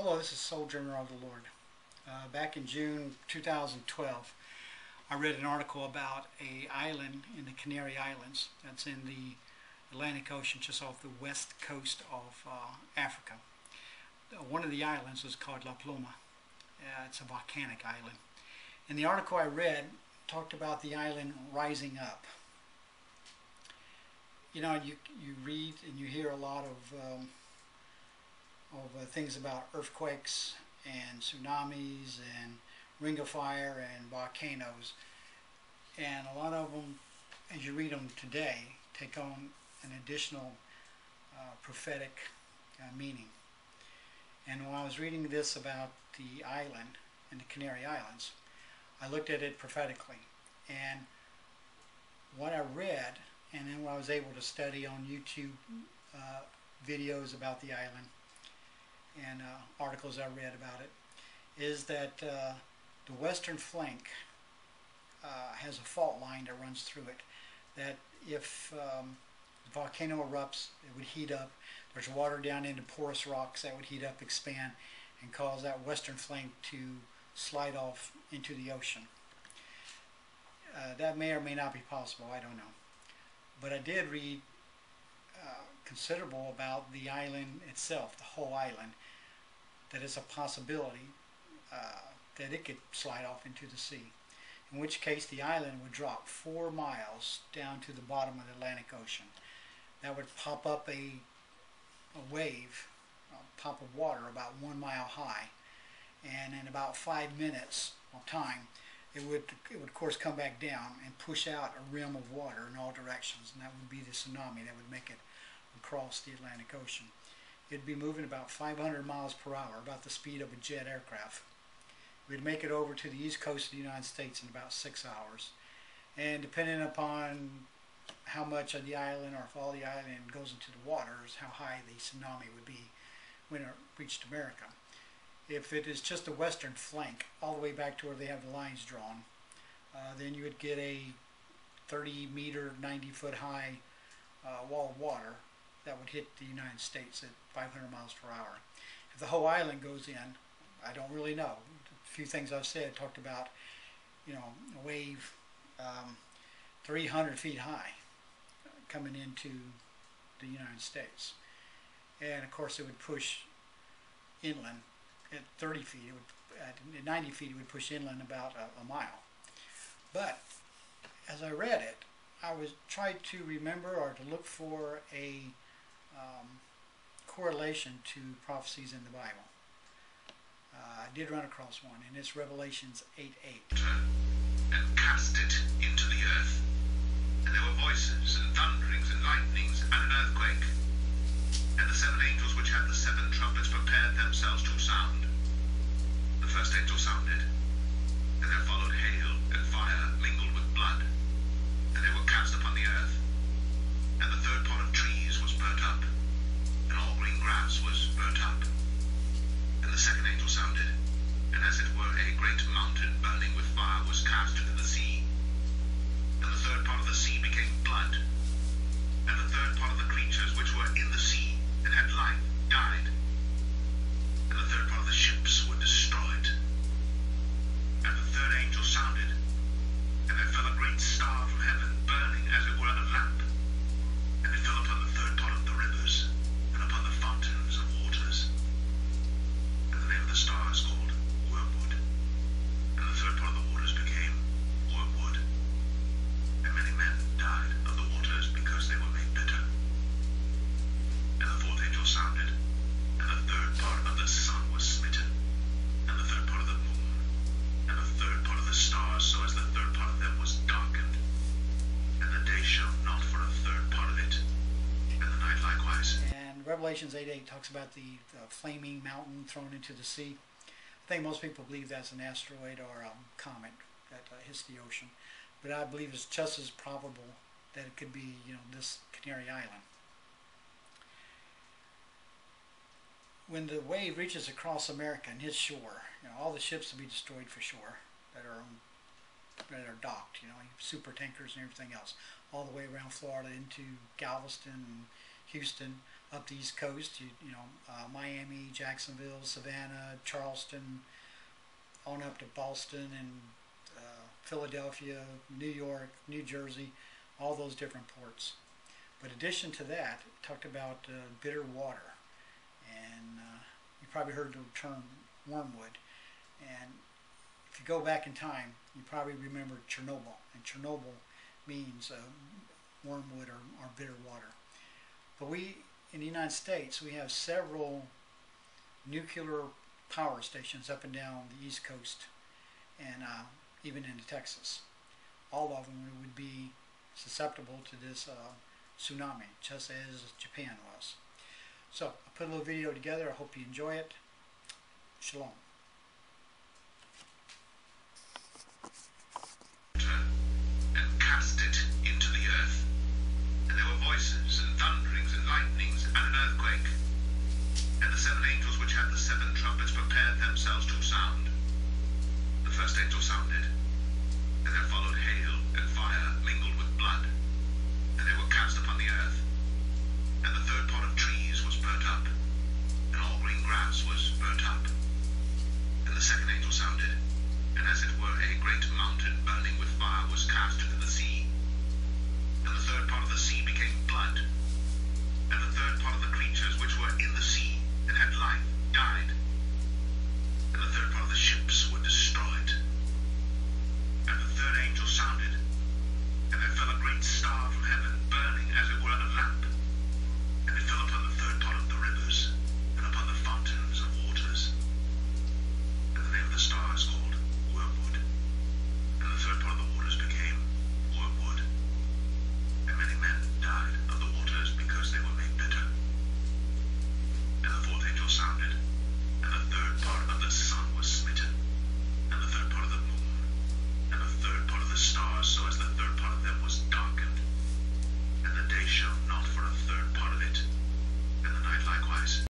Hello, this is Soul Dreamer of the Lord. Back in June 2012, I read an article about an island in the Canary Islands that's in the Atlantic Ocean just off the west coast of Africa. One of the islands is called La Pluma. It's a volcanic island. And the article I read talked about the island rising up. You know, you read and you hear a lot of things about earthquakes and tsunamis and ring of fire and volcanoes, and a lot of them, as you read them today, take on an additional prophetic meaning. And when I was reading this about the island in the Canary Islands, I looked at it prophetically, and what I read, and then what I was able to study on YouTube videos about the island and articles I read about it, is that the western flank has a fault line that runs through it, that if the volcano erupts, it would heat up. There's water down into porous rocks that would heat up, expand, and cause that western flank to slide off into the ocean. That may or may not be possible, I don't know. But I did read considerable about the island itself, the whole island, that it's a possibility that it could slide off into the sea, in which case the island would drop 4 miles down to the bottom of the Atlantic Ocean. That would pop up a wave, a pop of water about 1 mile high, and in about 5 minutes of time it would of course come back down and push out a rim of water in all directions, and that would be the tsunami that would make it across the Atlantic Ocean. It'd be moving about 500 miles per hour, about the speed of a jet aircraft. We'd make it over to the east coast of the United States in about 6 hours, and depending upon how much of the island, or if all the island goes into the water, is how high the tsunami would be when it reached America. If it is just the western flank, all the way back to where they have the lines drawn, then you would get a 30-meter, 90-foot high wall of water that would hit the United States at 500 miles per hour. If the whole island goes in, I don't really know. A few things I've said talked about, you know, a wave 300 feet high coming into the United States. And of course it would push inland at 30 feet. It would, at 90 feet it would push inland about a mile. But as I read it, I was trying to remember or to look for a correlation to prophecies in the Bible. I did run across one, and it's Revelations 8:8. And cast it into the earth. And there were voices, and thunderings, and lightnings, and an earthquake. And the 7 angels which had the 7 trumpets prepared themselves to sound. The first angel sounded, and there followed hail and fire mingled with blood, and they were cast upon the earth. And the third part of trees was burnt up, and all green grass was burnt up. And the second angel sounded, and as it were a great mountain burning with fire was cast into the sea. And the third part of the sea became blood, and the third part of the creatures which were in the sea and had life died, and the third part of the ships were destroyed. And the third angel sounded, and there fell a great star from heaven, burning as it were a lamp, and it fell upon the third part of the rivers, and upon the fountains of waters. And the name of the star is called Wormwood. And the third part of the waters became wormwood. And many men died of the waters because they were made bitter. And the fourth angel sounded, and the third part of the sun was smitten, and the third part of the moon, and the third part of the stars, so as the third part of them was darkened. And the day shone not for a third part of it, and the night likewise. And Revelations 8:8 talks about the flaming mountain thrown into the sea. I think most people believe that's an asteroid or a comet that hits the ocean, but I believe it's just as probable that it could be, you know, this Canary Island. When the wave reaches across America and hits shore, you know, all the ships will be destroyed for sure that are docked, you know, super tankers and everything else, all the way around Florida into Galveston and Houston, up the East Coast, Miami, Jacksonville, Savannah, Charleston, on up to Boston and Philadelphia, New York, New Jersey, all those different ports. But in addition to that, it talked about bitter water, and you probably heard the term wormwood. And if you go back in time, you probably remember Chernobyl, and Chernobyl means wormwood or bitter water. But we, in the United States, we have several nuclear power stations up and down the East Coast, and even into Texas. All of them would be susceptible to this tsunami, just as Japan was. So I put a little video together. I hope you enjoy it. Shalom. And cast it into the earth. And there were voices and thunderings and lightnings and an earthquake. And the 7 angels which had the 7 trumpets prepared themselves to sound. The first angel sounded, and there followed hail and fire mingled with blood, and they were cast upon the earth. And the third part of trees was burnt up, and all green grass was burnt up. And the second angel sounded, and as it were a great mountain burning with fire was cast into the sea. And the third part of the sea became blood, and the third part of the creatures which were in the sea and had life died, and the third part of the ships were destroyed. And the third angel sounded, and there fell a great star from heaven, burning as it were a lamp, and it fell upon the third part of the rivers, and upon the fountains of waters. And the name of the star is called Wormwood, and the third part of the waters became wormwood, and many men died of the waters because they were made bitter. And the fourth angel sounded, and the third part of the sun was smitten, and the third part of the moon, and the third part of the stars, so as the third part of them was darkened, and the day shone